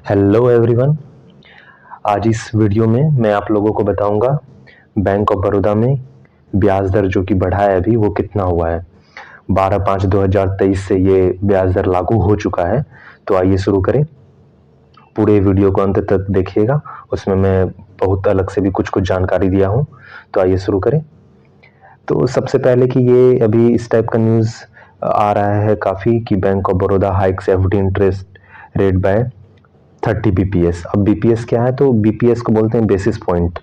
Hello everyone. आज इस video में मैं आप लोगों को बताऊंगा बैंक ऑफ बड़ौदा में ब्याज दर जो कि बढ़ा है अभी वो कितना हुआ है। 12/5/2023 से ये ब्याज दर लागू हो चुका है। तो आइए शुरू करें। पूरे वीडियो को अंत तक देखिएगा, उसमें मैं बहुत अलग से भी कुछ कुछ जानकारी दिया हूँ। तो आइए शुरू करें। तो सबसे पहले कि ये अभी इस टाइप का न्यूज़ आ रहा है काफ़ी कि Bank of Baroda hikes FD interest rate by 30 BPS. अब बीपीएस क्या है? तो बीपीएस को बोलते हैं बेसिस पॉइंट।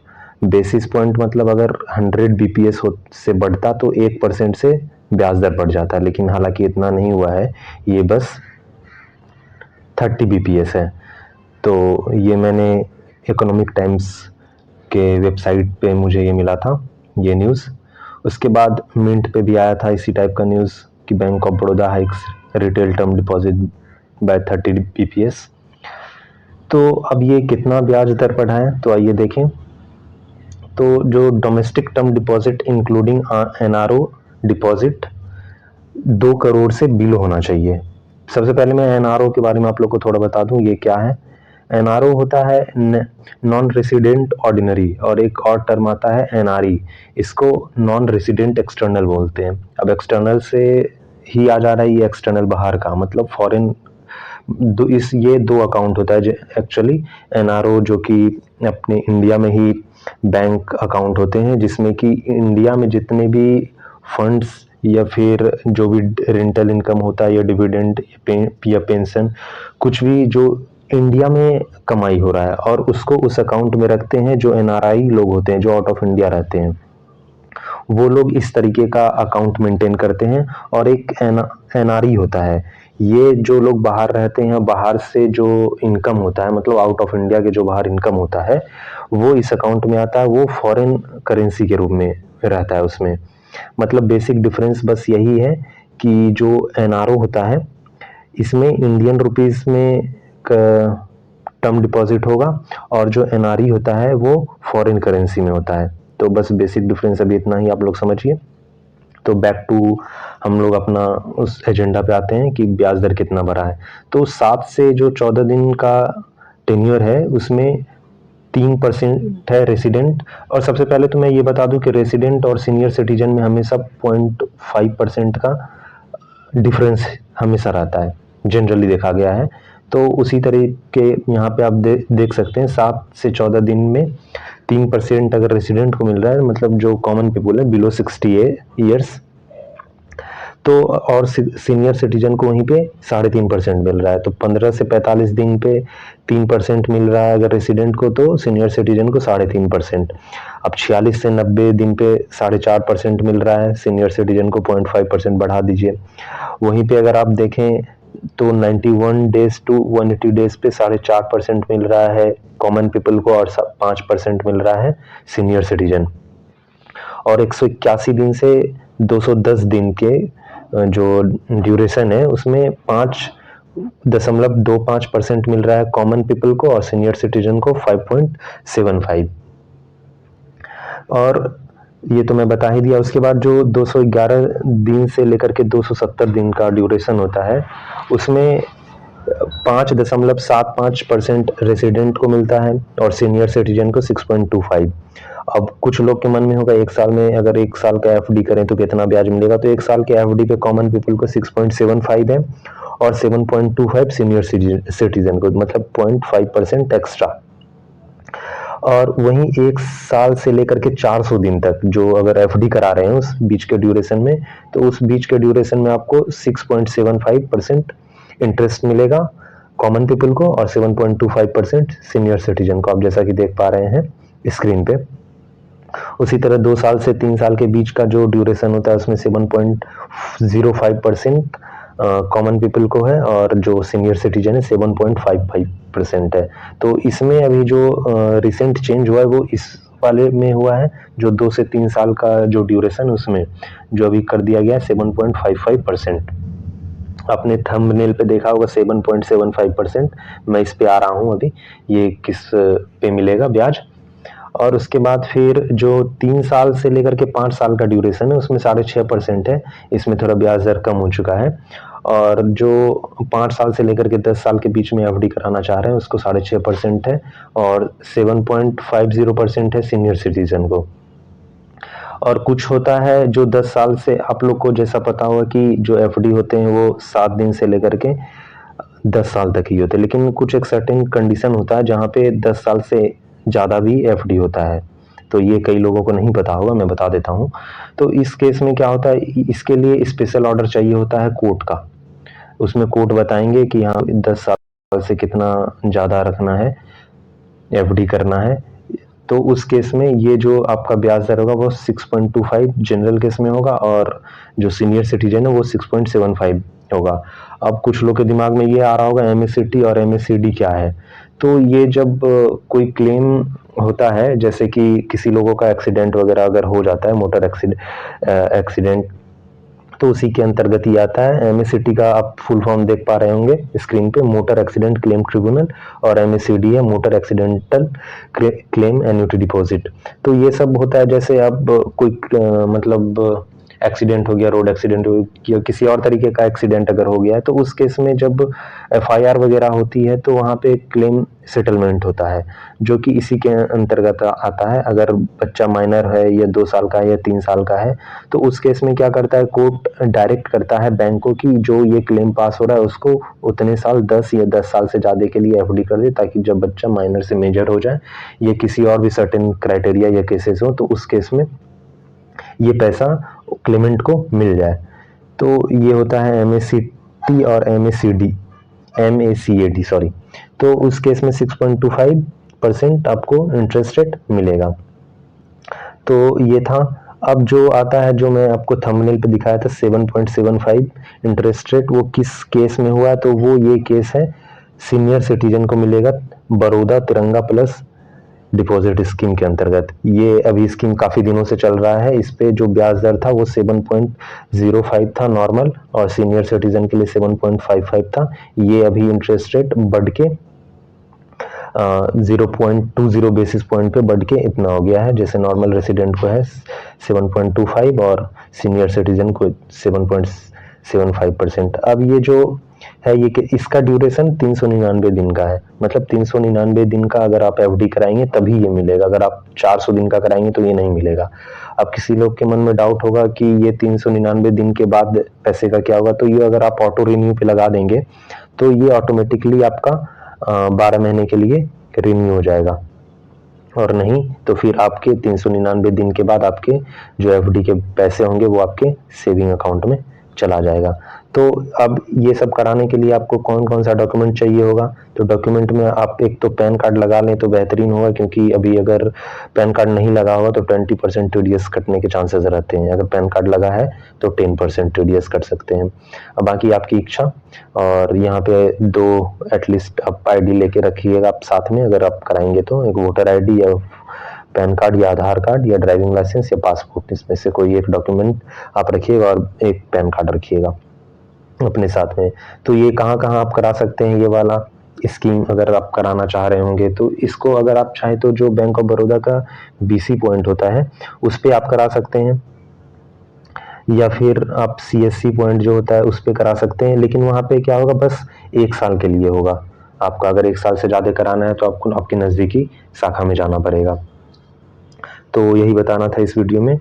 बेसिस पॉइंट मतलब अगर 100 बीपीएस से बढ़ता तो 1% से ब्याज दर बढ़ जाता है, लेकिन हालांकि इतना नहीं हुआ है, ये बस 30 बीपीएस है। तो ये मैंने इकोनॉमिक टाइम्स के वेबसाइट पे मुझे ये मिला था ये न्यूज़। उसके बाद मिंट पे भी आया था इसी टाइप का न्यूज़ कि Bank of Baroda hikes retail term deposit by 30 BPS. तो अब ये कितना ब्याज दर बढ़ा है तो आइए देखें। तो जो domestic term deposit including NRO deposit 2 crore से बिलो होना चाहिए। सबसे पहले मैं एनआरओ के बारे में आप लोग को थोड़ा बता दूं ये क्या है। एनआरओ होता है नॉन रेसिडेंट ऑर्डिनरी, और एक और टर्म आता है एनआरई। इसको नॉन रेसिडेंट एक्सटर्नल बोलते हैं। अब एक्सटर्नल से ही आ जा रहा है, ये एक्सटर्नल बाहर का मतलब फॉरेन। ये दो अकाउंट होता है एक्चुअली। एनआरओ जो कि अपने इंडिया में ही बैंक अकाउंट होते हैं, जिसमें कि इंडिया में जितने भी फंड्स या फिर जो भी रेंटल इनकम होता है या डिविडेंड या पेंशन, कुछ भी जो इंडिया में कमाई हो रहा है और उसको उस अकाउंट में रखते हैं जो एनआरआई लोग होते हैं, जो आउट ऑफ इंडिया रहते हैं, वो लोग इस तरीके का अकाउंट मेंटेन करते हैं। और एक एनआरई होता है, ये जो लोग बाहर रहते हैं, बाहर से जो इनकम होता है, मतलब आउट ऑफ इंडिया के जो बाहर इनकम होता है, वो इस अकाउंट में आता है। वो फॉरेन करेंसी के रूप में रहता है उसमें। मतलब बेसिक डिफरेंस बस यही है कि जो एनआरओ होता है इसमें इंडियन रुपीस में टर्म डिपॉजिट होगा, और जो एनआरई होता है वो फॉरेन करेंसी में होता है। तो बस बेसिक डिफरेंस अभी इतना ही आप लोग समझिए। तो बैक टू हम लोग अपना उस एजेंडा पे आते हैं कि ब्याज दर कितना बढ़ा है। तो 7 से जो 14 दिन का टेन्योर है उसमें 3% है रेसिडेंट। और सबसे पहले तो मैं ये बता दूं कि रेसिडेंट और सीनियर सिटीजन में हमेशा 0.5% का डिफरेंस हमेशा रहता है, जनरली देखा गया है। तो उसी तरीके यहाँ पे आप देख सकते हैं 7 से 14 दिन में 3% अगर रेसिडेंट को मिल रहा है, मतलब जो कॉमन पीपल है बिलो 60 ईयर्स, तो और सीनियर सिटीजन को वहीं पे 3.5% मिल रहा है। तो 15 से 45 दिन पे 3% मिल रहा है अगर रेसिडेंट को, तो सीनियर सिटीजन को 3.5%। अब 46 से 90 दिन पे 4.5% मिल रहा है, सीनियर सिटीजन को 0.5% बढ़ा दीजिए। वहीं पे अगर आप देखें तो 91 डेज टू 180 डेज पे 4.5% मिल रहा है कॉमन पीपल को, और 5% मिल रहा है सीनियर सिटीजन। और 181 दिन से 210 दिन के जो ड्यूरेशन है उसमें 5.25% मिल रहा है कॉमन पीपल को, और सीनियर सिटीजन को 5.75। और ये तो मैं बता ही दिया। उसके बाद जो 211 दिन से लेकर के 270 दिन का ड्यूरेशन होता है उसमें 5.75% रेसिडेंट को मिलता है और सीनियर सिटीजन को 6.25। अब कुछ लोग के मन में होगा एक साल में अगर 1 साल का एफडी करें तो कितना ब्याज मिलेगा। तो 1 साल के एफडी पे कॉमन पीपल को 6.75 है और 7.25 सीनियर सिटीजन को, मतलब 0.5% एक्स्ट्रा। और वहीं 1 साल से लेकर के 400 दिन तक जो अगर एफडी करा रहे हैं उस बीच के ड्यूरेशन में, तो उस बीच के ड्यूरेशन में आपको 6.75% इंटरेस्ट मिलेगा कॉमन पीपल को और 7.25% सीनियर सिटीजन को, आप जैसा कि देख पा रहे हैं स्क्रीन पे। उसी तरह 2 साल से 3 साल के बीच का जो ड्यूरेशन होता है उसमें 7.05% कॉमन पीपल को है, और जो सीनियर सिटीजन है 7.55% है। तो इसमें अभी जो रिसेंट चेंज हुआ है वो इस वाले में हुआ है, जो 2 से 3 साल का जो ड्यूरेशन उसमें जो अभी कर दिया गया है 7.55%। आपने थंबनेल पे देखा होगा 7.75%। मैं इस पे आ रहा हूँ अभी, ये किस पे मिलेगा ब्याज। और उसके बाद फिर जो 3 साल से लेकर के 5 साल का ड्यूरेशन है उसमें 6.5% है, इसमें थोड़ा ब्याज दर कम हो चुका है। और जो 5 साल से लेकर के 10 साल के बीच में एफडी कराना चाह रहे हैं उसको 6.5% है और 7.50% है सीनियर सिटीजन को। और कुछ होता है जो 10 साल से, आप लोग को जैसा पता होगा कि जो एफडी होते हैं वो 7 दिन से लेकर के 10 साल तक ही होते हैं, लेकिन कुछ एक सर्टेन कंडीशन होता है जहाँ पे 10 साल से ज़्यादा भी एफडी होता है। तो ये कई लोगों को नहीं पता होगा, मैं बता देता हूँ। तो इस केस में क्या होता है, इसके लिए स्पेशल ऑर्डर चाहिए होता है कोर्ट का। उसमें कोर्ट बताएंगे कि हाँ 10 साल से कितना ज़्यादा रखना है, एफडी करना है। तो उस केस में ये जो आपका ब्याज दर होगा वो 6.25 जनरल केस में होगा और जो सीनियर सिटीजन है वो 6.75 होगा। अब कुछ लोग के दिमाग में ये आ रहा होगा एमएससीटी और एमएससीडी क्या है। तो ये जब कोई क्लेम होता है, जैसे कि किसी लोगों का एक्सीडेंट वगैरह अगर हो जाता है, मोटर एक्सीडेंट, तो उसी के अंतर्गत ही आता है। एमएससीटी का आप फुल फॉर्म देख पा रहे होंगे स्क्रीन पे, मोटर एक्सीडेंट क्लेम ट्रिब्यूनल, और एमएससीडी है motor accidental claim annuity deposit. तो ये सब होता है जैसे अब कोई मतलब एक्सीडेंट हो गया, रोड एक्सीडेंट हो गया, किसी और तरीके का एक्सीडेंट अगर हो गया है, तो उस केस में जब एफआईआर वगैरह होती है तो वहाँ पे क्लेम सेटलमेंट होता है, जो कि इसी के अंतर्गत आता है। अगर बच्चा माइनर है या 2 साल का है या 3 साल का है, तो उस केस में क्या करता है, कोर्ट डायरेक्ट करता है बैंक को कि जो ये क्लेम पास हो रहा है उसको उतने साल 10 या 10 साल से ज़्यादा के लिए एफडी कर दे, ताकि जब बच्चा माइनर से मेजर हो जाए या किसी और भी सर्टेन क्राइटेरिया या केसेस हो, तो उस केस में ये पैसा क्लेमेंट को मिल जाए। तो ये होता है एमएससीटी और एमएसीएडी सॉरी। तो उस केस में 6.25% आपको इंटरेस्ट रेट मिलेगा। तो ये था। अब जो आता है, जो मैं आपको थंबनेल पे दिखाया था 7.75 इंटरेस्ट रेट, वो किस केस में हुआ है, तो वो ये केस है सीनियर सिटीजन को मिलेगा बड़ौदा तिरंगा प्लस डिपॉजिट स्कीम के अंतर्गत। ये अभी स्कीम काफ़ी दिनों से चल रहा है। इस पे जो ब्याज दर था वो 7.05 था नॉर्मल, और सीनियर सिटीजन के लिए 7.55 था। ये अभी इंटरेस्ट रेट बढ़ के 0.20 बेसिस पॉइंट पे बढ़ के इतना हो गया है। जैसे नॉर्मल रेसिडेंट को है 7.25 और सीनियर सिटीजन को 7.75%। अब ये जो है, ये इसका ड्यूरेशन 399 दिन का है। मतलब 399 दिन का अगर आप एफडी कराएंगे तभी ये मिलेगा, अगर आप 400 दिन का कराएंगे तो ये नहीं मिलेगा। अब किसी लोग के मन में डाउट होगा कि ये 399 दिन के बाद पैसे का क्या होगा, तो ये अगर आप ऑटो रिन्यू पे लगा देंगे तो ये ऑटोमेटिकली आपका 12 महीने के लिए रिन्यू हो जाएगा, और नहीं तो फिर आपके 399 दिन के बाद आपके जो एफडी के पैसे होंगे वो आपके सेविंग अकाउंट में चला जाएगा। तो अब ये सब कराने के लिए आपको कौन कौन सा डॉक्यूमेंट चाहिए होगा, तो डॉक्यूमेंट में आप एक तो पैन कार्ड लगा लें तो बेहतरीन होगा, क्योंकि अभी अगर पैन कार्ड नहीं लगा होगा तो 20% टीडीएस कटने के चांसेस रहते हैं। अगर पैन कार्ड लगा है तो 10% टीडीएस कट सकते हैं। अब बाकी आपकी इच्छा। और यहाँ पे 2 एटलीस्ट आप आईडी लेके रखिएगा आप साथ में, अगर आप कराएंगे तो एक वोटर आईडी या पैन कार्ड या आधार कार्ड या ड्राइविंग लाइसेंस या पासपोर्ट, इसमें से कोई एक डॉक्यूमेंट आप रखिएगा, और एक पैन कार्ड रखिएगा अपने साथ में। तो ये कहाँ कहाँ आप करा सकते हैं ये वाला स्कीम, अगर आप कराना चाह रहे होंगे तो इसको अगर आप चाहें तो जो बैंक ऑफ बड़ौदा का बीसी पॉइंट होता है उस पर आप करा सकते हैं, या फिर आप सीएससी पॉइंट जो होता है उस पर करा सकते हैं। लेकिन वहाँ पे क्या होगा, बस 1 साल के लिए होगा आपका। अगर 1 साल से ज़्यादा कराना है तो आपको आपकी नज़दीकी शाखा में जाना पड़ेगा। तो यही बताना था इस वीडियो में।